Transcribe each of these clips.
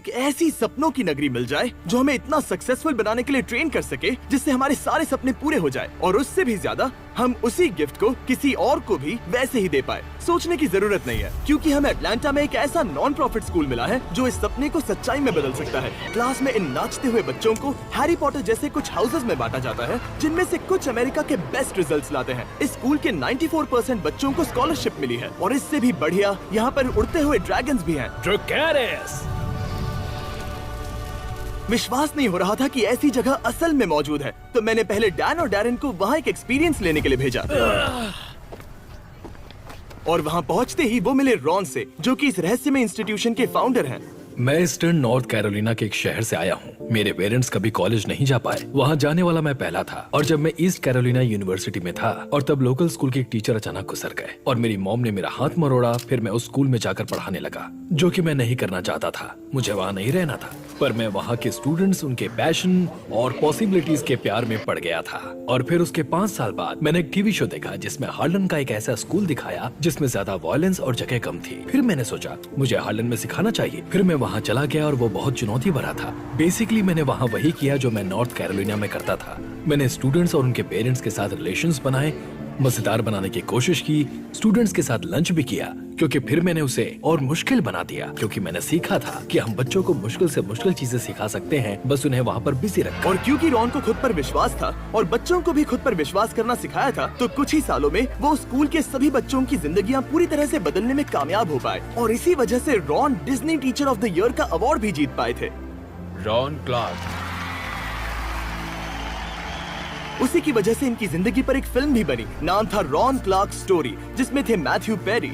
एक ऐसी सपनों की नगरी मिल जाए जो हमें इतना सक्सेसफुल बनाने के लिए ट्रेन कर सके जिससे हमारे सारे सपने पूरे हो जाए, और उससे भी ज्यादा हम उसी गिफ्ट को किसी और को भी वैसे ही दे पाए। सोचने की जरूरत नहीं है, क्योंकि हमें अटलांटा में एक ऐसा नॉन प्रॉफिट स्कूल मिला है जो इस सपने को सच्चाई में बदल सकता है। क्लास में इन नाचते हुए बच्चों को हैरी पॉटर जैसे कुछ हाउसेज में बांटा जाता है, जिनमें से कुछ अमेरिका के बेस्ट रिजल्ट्स लाते हैं। इस स्कूल के 94% बच्चों को स्कॉलरशिप मिली है, और इससे भी बढ़िया यहाँ पर उड़ते हुए ड्रैगन्स भी हैं। विश्वास नहीं हो रहा था कि ऐसी जगह असल में मौजूद है, तो मैंने पहले डैन और डैरन को वहाँ एक एक्सपीरियंस लेने के लिए भेजा। और वहाँ पहुँचते ही वो मिले रॉन से, जो कि इस रहस्यमय इंस्टीट्यूशन के फाउंडर हैं। मैं ईस्टर्न नॉर्थ कैरोलिना के एक शहर से आया हूँ। मेरे पेरेंट्स कभी कॉलेज नहीं जा पाए, वहाँ जाने वाला मैं पहला था। और जब मैं ईस्ट कैरोलिना यूनिवर्सिटी में था, और तब लोकल स्कूल के एक टीचर अचानक गुजर गए, और मेरी मॉम ने मेरा हाथ मरोड़ा। फिर मैं उस स्कूल में जाकर पढ़ाने लगा, जो कि मैं नहीं करना चाहता था। मुझे वहाँ नहीं रहना था, पर मैं वहाँ के स्टूडेंट्स, उनके पैशन और पॉसिबिलिटीज के प्यार में पड़ गया था। और फिर उसके 5 साल बाद मैंने एक टीवी शो देखा जिसमें हार्लन का एक ऐसा स्कूल दिखाया जिसमें ज्यादा वायलेंस और जगह कम थी। फिर मैंने सोचा मुझे हार्लन में सिखाना चाहिए। फिर मैं वहाँ चला गया, और वो बहुत चुनौती भरा था। बेसिकली मैंने वहाँ वही किया जो मैं नॉर्थ कैरोलिना में करता था। मैंने स्टूडेंट्स और उनके पेरेंट्स के साथ रिलेशंस बनाए, मजेदार बनाने की कोशिश की, स्टूडेंट्स के साथ लंच भी किया, क्योंकि फिर मैंने उसे और मुश्किल बना दिया, क्योंकि मैंने सीखा था कि हम बच्चों को मुश्किल से मुश्किल चीजें सिखा सकते हैं, बस उन्हें वहाँ पर बिजी रखकर। और क्योंकि रॉन को खुद पर विश्वास था और बच्चों को भी खुद पर विश्वास करना सिखाया था, तो कुछ ही सालों में वो स्कूल के सभी बच्चों की जिंदगियाँ पूरी तरह से बदलने में कामयाब हो पाए। और इसी वजह से Ron Disney teacher of the year का अवार्ड भी जीत पाए थे। Ron Clark. उसी की वजह से इनकी जिंदगी पर एक फिल्म भी बनी, नाम था रॉन क्लार्क स्टोरी, जिसमें थे मैथ्यू पेरी।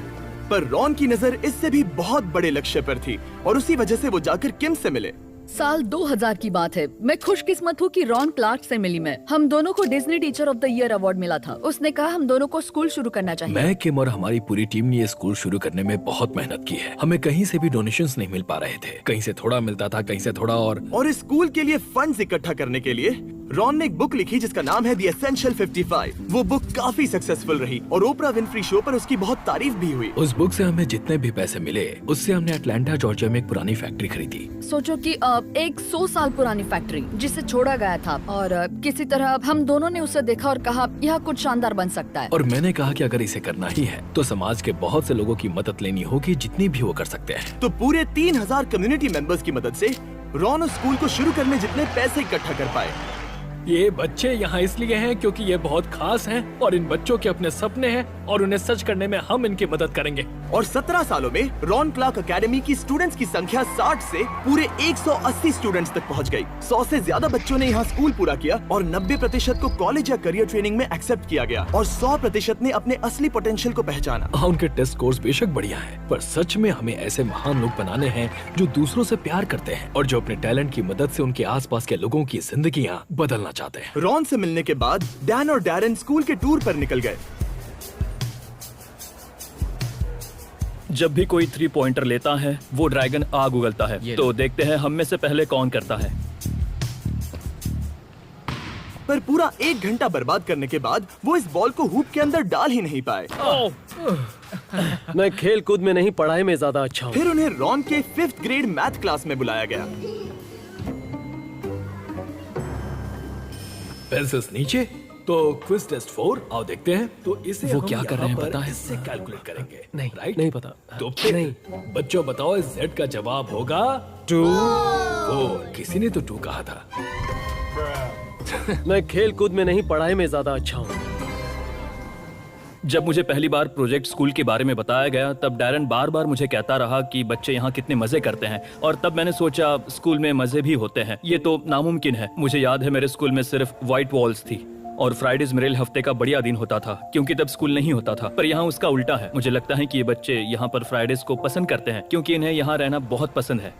पर रॉन की नजर इससे भी बहुत बड़े लक्ष्य पर थी, और उसी वजह से वो जाकर किम से मिले। साल 2000 की बात है। मैं खुशकिस्मत हूँ कि रॉन क्लार्क से मिली मैं। हम दोनों को Disney teacher of the year award मिला था। उसने कहा हम दोनों को स्कूल शुरू करना चाहिए। मैं, किम और हमारी पूरी टीम ने ये स्कूल शुरू करने में बहुत मेहनत की है। हमें कहीं से भी डोनेशंस नहीं मिल पा रहे थे, कहीं से थोड़ा मिलता था, कहीं से थोड़ा। और इस स्कूल के लिए फंड्स इकट्ठा करने के लिए रॉन ने एक बुक लिखी जिसका नाम है द एसेंशियल 55। वो बुक काफी सक्सेसफुल रही, और ओपरा विनफ्री शो पर उसकी बहुत तारीफ भी हुई। उस बुक से हमें जितने भी पैसे मिले, उससे हमने अटलांटा जॉर्जिया में एक पुरानी फैक्ट्री खरीदी। सोचो कि एक 100 साल पुरानी फैक्ट्री जिसे छोड़ा गया था, और किसी तरह हम दोनों ने उसे देखा और कहा यह कुछ शानदार बन सकता है। और मैंने कहा कि अगर इसे करना ही है तो समाज के बहुत से लोगों की मदद लेनी होगी, जितनी भी वो कर सकते हैं। तो पूरे 3000 कम्युनिटी मेंबर्स की मदद से रॉन उस स्कूल को शुरू करने जितने पैसे इकट्ठा कर पाए। ये बच्चे यहाँ इसलिए हैं क्योंकि ये बहुत खास हैं, और इन बच्चों के अपने सपने हैं, और उन्हें सच करने में हम इनकी मदद करेंगे। और 17 सालों में रॉन क्लार्क एकेडमी की स्टूडेंट्स की संख्या 60 से पूरे 180 स्टूडेंट्स तक पहुँच गई। 100 से ज्यादा बच्चों ने यहाँ स्कूल पूरा किया, और 90% को कॉलेज या करियर ट्रेनिंग में एक्सेप्ट किया गया, और 100% ने अपने असली पोटेंशियल को पहचाना। उनके टेस्ट स्कोर्स बेशक बढ़िया है, पर सच में हमें ऐसे महान लोग बनाने हैं जो दूसरों से प्यार करते हैं, और जो अपने टैलेंट की मदद से उनके आसपास के लोगों की जिंदगियाँ बदलना चाहते हैं। रॉन से मिलने के बाद डैन और डैरन स्कूल के टूर पर निकल गए। जब भी कोई 3 पॉइंटर लेता है वो ड्रैगन आग उगलता है। तो देखते हैं हम में से पहले कौन करता है। पर पूरा 1 घंटा बर्बाद करने के बाद वो इस बॉल को हूप के अंदर डाल ही नहीं पाए। मैं खेल कूद में नहीं, पढ़ाई में ज्यादा अच्छा हूँ। फिर उन्हें रॉन के 5th ग्रेड मैथ क्लास में बुलाया गया। पेंसिल्स नीचे, तो क्विज टेस्ट 4 आओ देखते हैं। तो इसे वो हम क्या कर रहे हैं यहाँ पर पता है? इससे कैलकुलेट करेंगे। नहीं, राइट? नहीं पता। तो फिर नहीं। बच्चों बताओ, इस Z का जवाब होगा 2। किसी ने तो 2 कहा था। मैं खेल कूद में नहीं, पढ़ाई में ज्यादा अच्छा हूँ। जब मुझे पहली बार प्रोजेक्ट स्कूल के बारे में बताया गया, तब डैरन बार बार मुझे कहता रहा कि बच्चे यहाँ कितने मजे करते हैं, और तब मैंने सोचा स्कूल में मजे भी होते हैं, ये तो नामुमकिन है। मुझे याद है मेरे स्कूल में सिर्फ व्हाइट वॉल्स थी, और फ्राइडेज मेरे हफ्ते का बढ़िया दिन होता था, क्योंकि तब स्कूल नहीं होता था। पर यहाँ उसका उल्टा है। मुझे लगता है कि ये बच्चे यहाँ पर फ्राइडेज को पसंद करते हैं, क्योंकि इन्हें यहाँ रहना बहुत पसंद है।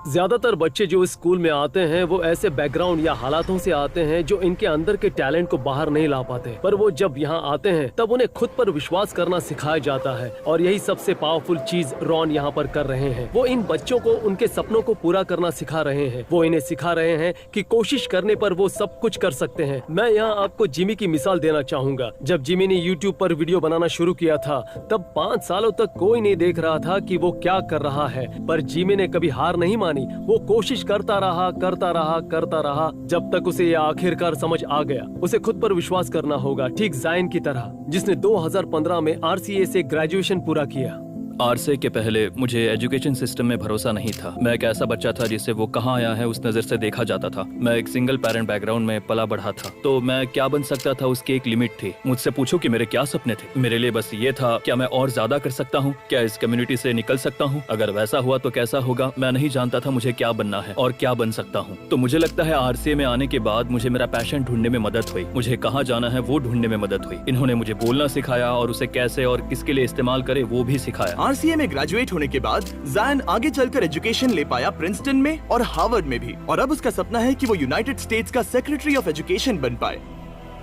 ज्यादातर बच्चे जो इस स्कूल में आते हैं वो ऐसे बैकग्राउंड या हालातों से आते हैं जो इनके अंदर के टैलेंट को बाहर नहीं ला पाते, पर वो जब यहाँ आते हैं तब उन्हें खुद पर विश्वास करना सिखाया जाता है। और यही सबसे पावरफुल चीज रॉन यहाँ पर कर रहे हैं। वो इन बच्चों को उनके सपनों को पूरा करना सिखा रहे हैं। वो इन्हें सिखा रहे हैं कि कोशिश करने पर वो सब कुछ कर सकते हैं। मैं यहाँ आपको जिमी की मिसाल देना चाहूंगा। जब जिमी ने YouTube पर वीडियो बनाना शुरू किया था, तब 5 सालों तक कोई नहीं देख रहा था कि वो क्या कर रहा है, पर जिमी ने कभी हार नहीं मानी। मानी। वो कोशिश करता रहा जब तक उसे यह आखिरकार समझ आ गया। उसे खुद पर विश्वास करना होगा, ठीक जायन की तरह, जिसने 2015 में RCA से ग्रेजुएशन पूरा किया। आरसे के पहले मुझे एजुकेशन सिस्टम में भरोसा नहीं था। मैं एक ऐसा बच्चा था जिसे वो कहाँ आया है उस नजर से देखा जाता था। मैं एक सिंगल पेरेंट बैकग्राउंड में पला बढ़ा था, तो मैं क्या बन सकता था उसकी एक लिमिट थी। मुझसे पूछो कि मेरे क्या सपने थे, मेरे लिए बस ये था, क्या मैं और ज्यादा कर सकता हूँ, क्या इस कम्युनिटी से निकल सकता हूँ, अगर वैसा हुआ तो कैसा होगा। मैं नहीं जानता था मुझे क्या बनना है और क्या बन सकता हूँ। तो मुझे लगता है RCA में आने के बाद मुझे मेरा पैशन ढूंढने में मदद हुई, मुझे कहाँ जाना है वो ढूंढने में मदद हुई। इन्होंने मुझे बोलना सिखाया और उसे कैसे और किसके लिए इस्तेमाल करे वो भी सिखाया। RCA में ग्रेजुएट होने के बाद जायन आगे चलकर एजुकेशन ले पाया प्रिंसटन में और हार्वर्ड में भी, और अब उसका सपना है कि वो यूनाइटेड स्टेट्स का सेक्रेटरी ऑफ एजुकेशन बन पाए।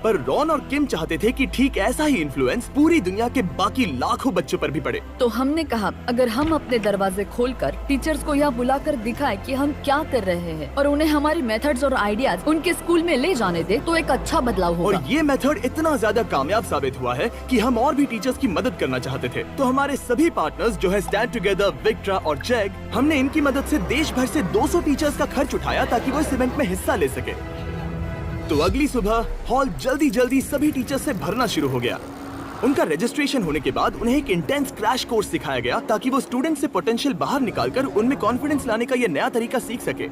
पर रॉन और किम चाहते थे कि ठीक ऐसा ही इन्फ्लुएंस पूरी दुनिया के बाकी लाखों बच्चों पर भी पड़े। तो हमने कहा अगर हम अपने दरवाजे खोलकर टीचर्स को यह बुलाकर दिखाएं कि हम क्या कर रहे हैं और उन्हें हमारी मेथड्स और आइडियाज उनके स्कूल में ले जाने दे, तो एक अच्छा बदलाव होगा। और ये मेथड इतना ज्यादा कामयाब साबित हुआ है कि हम और भी टीचर्स की मदद करना चाहते थे। तो हमारे सभी पार्टनर्स जो है स्टैंड टुगेदर, विक्ट्रा और चेग, हमने इनकी मदद से देश भर से 200 टीचर्स का खर्च उठाया ताकि वो इस इवेंट में हिस्सा ले सके। तो अगली सुबह हॉल जल्दी सभी टीचर्स से भरना शुरू हो गया। उनका रजिस्ट्रेशन होने के बाद उन्हें एक इंटेंस क्रैश कोर्स सिखाया गया ताकि वो स्टूडेंट से पोटेंशियल बाहर निकालकर उनमें कॉन्फिडेंस लाने का ये नया तरीका सीख सके।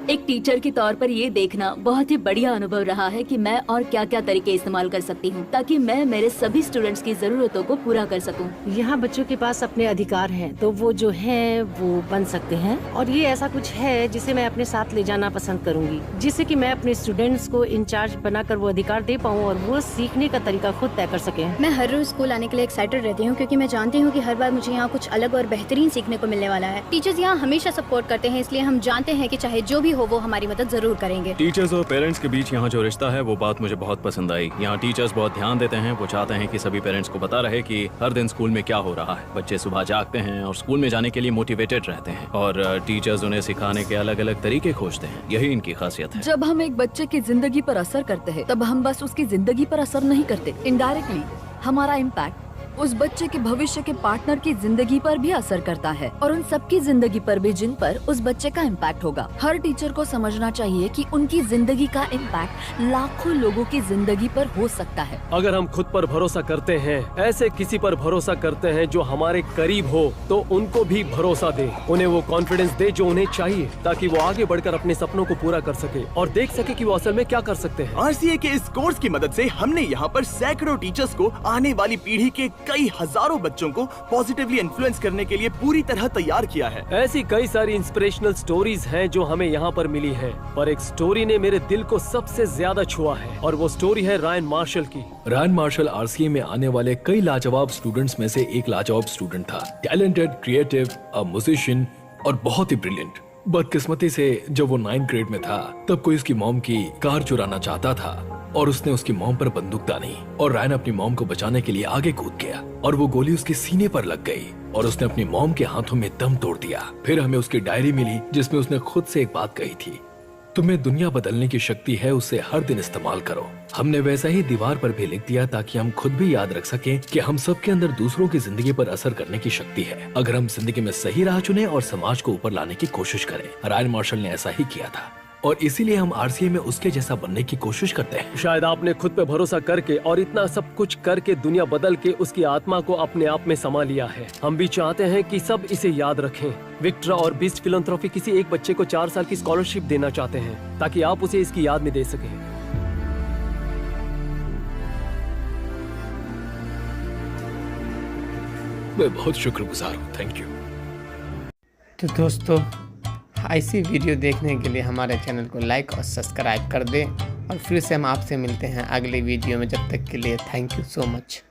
एक टीचर के तौर पर ये देखना बहुत ही बढ़िया अनुभव रहा है कि मैं और क्या क्या तरीके इस्तेमाल कर सकती हूँ ताकि मैं मेरे सभी स्टूडेंट्स की जरूरतों को पूरा कर सकूँ। यहाँ बच्चों के पास अपने अधिकार हैं, तो वो जो है वो बन सकते हैं, और ये ऐसा कुछ है जिसे मैं अपने साथ ले जाना पसंद करूँगी, जिससे कि मैं अपने स्टूडेंट्स को इंचार्ज बनाकर वो अधिकार दे पाऊँ और वो सीखने का तरीका खुद तय कर सके। मैं हर रोज स्कूल आने के लिए एक्साइटेड रहती हूँ क्योंकि मैं जानती हूँ कि हर बार मुझे यहाँ कुछ अलग और बेहतरीन सीखने को मिलने वाला है। टीचर्स यहाँ हमेशा सपोर्ट करते हैं, इसलिए हम जानते हैं कि चाहे जो भी हो वो हमारी मदद जरूर करेंगे। टीचर्स और पेरेंट्स के बीच यहाँ जो रिश्ता है वो बात मुझे बहुत पसंद आई। यहाँ टीचर्स बहुत ध्यान देते हैं, वो चाहते हैं कि सभी पेरेंट्स को पता रहे कि हर दिन स्कूल में क्या हो रहा है। बच्चे सुबह जागते हैं और स्कूल में जाने के लिए मोटिवेटेड रहते हैं, और टीचर्स उन्हें सिखाने के अलग अलग तरीके खोजते हैं। यही इनकी खासियत है। जब हम एक बच्चे की जिंदगी पर असर करते हैं तब हम बस उसकी जिंदगी पर असर नहीं करते, इनडायरेक्टली हमारा इम्पैक्ट उस बच्चे के भविष्य के पार्टनर की जिंदगी पर भी असर करता है और उन सबकी जिंदगी पर भी जिन पर उस बच्चे का इम्पैक्ट होगा। हर टीचर को समझना चाहिए कि उनकी जिंदगी का इम्पैक्ट लाखों लोगों की जिंदगी पर हो सकता है। अगर हम खुद पर भरोसा करते हैं, ऐसे किसी पर भरोसा करते हैं जो हमारे करीब हो, तो उनको भी भरोसा दे, उन्हें वो कॉन्फिडेंस दे जो उन्हें चाहिए ताकि वो आगे बढ़कर अपने सपनों को पूरा कर सके और देख सके कि वो असल में क्या कर सकते हैं। RCA के इस कोर्स की मदद से हमने यहाँ पर सैकड़ों टीचर्स को आने वाली पीढ़ी के कई हजारों बच्चों को पॉजिटिवली इन्फ्लुएंस करने के लिए पूरी तरह तैयार किया है। ऐसी कई सारी इंस्पिरेशनल स्टोरीज हैं जो हमें यहाँ पर मिली है, पर एक स्टोरी ने मेरे दिल को सबसे ज्यादा छुआ है और वो स्टोरी है रायन मार्शल की। रायन मार्शल RCA में आने वाले कई लाजवाब स्टूडेंट्स में से एक लाजवाब स्टूडेंट था। टैलेंटेड, क्रिएटिव, अ म्यूजिशियन और बहुत ही ब्रिलियंट। बदकिस्मती से जब वो 9th ग्रेड में था तब कोई उसकी मॉम की कार चुराना चाहता था और उसने उसकी मॉम पर बंदूक तानी और रायन अपनी मॉम को बचाने के लिए आगे कूद गया और वो गोली उसके सीने पर लग गई और उसने अपनी मॉम के हाथों में दम तोड़ दिया। फिर हमें उसकी डायरी मिली जिसमें उसने खुद से एक बात कही थी, तुम्हें दुनिया बदलने की शक्ति है, उसे हर दिन इस्तेमाल करो। हमने वैसा ही दीवार पर भी लिख दिया ताकि हम खुद भी याद रख सकें कि हम सबके अंदर दूसरों की जिंदगी पर असर करने की शक्ति है, अगर हम जिंदगी में सही राह चुने और समाज को ऊपर लाने की कोशिश करें। रायन मार्शल ने ऐसा ही किया था और इसीलिए हम RCA में उसके जैसा बनने की कोशिश करते हैं। शायद आपने खुद पे भरोसा करके और इतना सब कुछ करके दुनिया बदल के उसकी आत्मा को अपने आप में समा लिया है। हम भी चाहते हैं कि सब इसे याद रखें। विक्ट्रा और बीस्ट फिलैंथ्रोपी किसी एक बच्चे को 4 साल की स्कॉलरशिप देना चाहते हैं ताकि आप उसे इसकी याद में दे सकें। मैं बहुत शुक्रगुजार हूँ, थैंक यू। तो दोस्तों, ऐसी वीडियो देखने के लिए हमारे चैनल को लाइक और सब्सक्राइब कर दें और फिर से हम आपसे मिलते हैं अगले वीडियो में। जब तक के लिए थैंक यू सो मच।